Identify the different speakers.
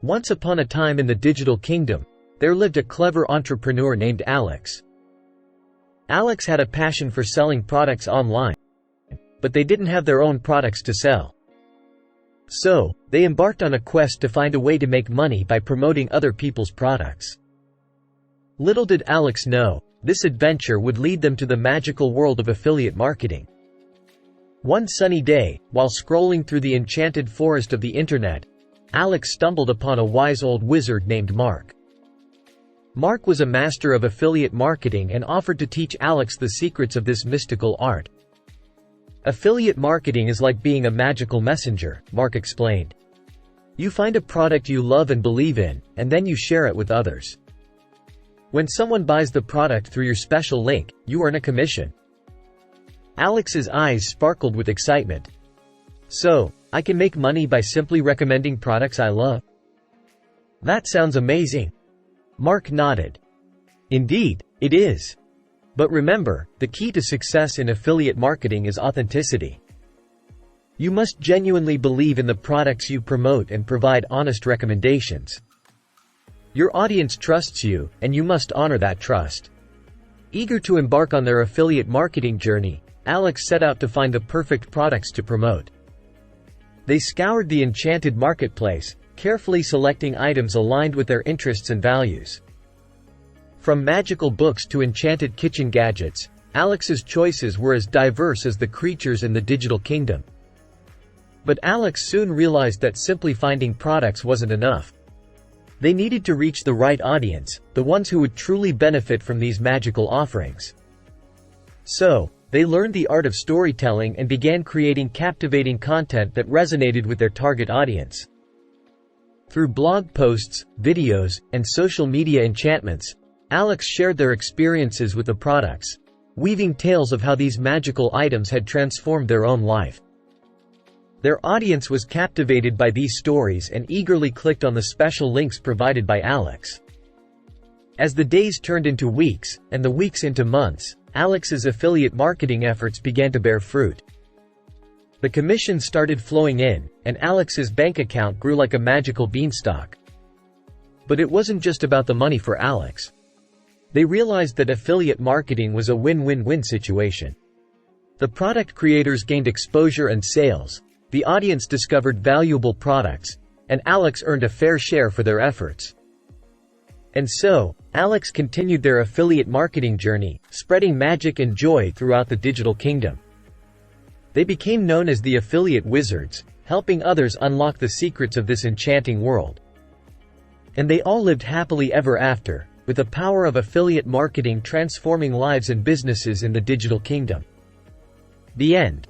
Speaker 1: Once upon a time in the digital kingdom, there lived a clever entrepreneur named Alex. Alex had a passion for selling products online, but they didn't have their own products to sell. So, they embarked on a quest to find a way to make money by promoting other people's products. Little did Alex know, this adventure would lead them to the magical world of affiliate marketing. One sunny day, while scrolling through the enchanted forest of the internet, Alex stumbled upon a wise old wizard named Mark. Mark was a master of affiliate marketing and offered to teach Alex the secrets of this mystical art. Affiliate marketing is like being a magical messenger, Mark explained. You find a product you love and believe in, and then you share it with others. When someone buys the product through your special link, you earn a commission. Alex's eyes sparkled with excitement. So, I can make money by simply recommending products I love? That sounds amazing. Mark nodded. Indeed, it is. But remember, the key to success in affiliate marketing is authenticity. You must genuinely believe in the products you promote and provide honest recommendations. Your audience trusts you, and you must honor that trust. Eager to embark on their affiliate marketing journey, Alex set out to find the perfect products to promote. They scoured the Enchanted marketplace, carefully selecting items aligned with their interests and values. From magical books to enchanted kitchen gadgets, Alex's choices were as diverse as the creatures in the digital kingdom. But Alex soon realized that simply finding products wasn't enough. They needed to reach the right audience, the ones who would truly benefit from these magical offerings. So, they learned the art of storytelling and began creating captivating content that resonated with their target audience. Through blog posts, videos, and social media enchantments, Alex shared their experiences with the products, weaving tales of how these magical items had transformed their own life. Their audience was captivated by these stories and eagerly clicked on the special links provided by Alex. As the days turned into weeks, and the weeks into months, Alex's affiliate marketing efforts began to bear fruit. The commissions started flowing in, and Alex's bank account grew like a magical beanstalk. But it wasn't just about the money for Alex. They realized that affiliate marketing was a win-win-win situation. The product creators gained exposure and sales, the audience discovered valuable products, and Alex earned a fair share for their efforts. And so, Alex continued their affiliate marketing journey, spreading magic and joy throughout the digital kingdom. They became known as the affiliate wizards, helping others unlock the secrets of this enchanting world. And they all lived happily ever after, with the power of affiliate marketing transforming lives and businesses in the digital kingdom. The end.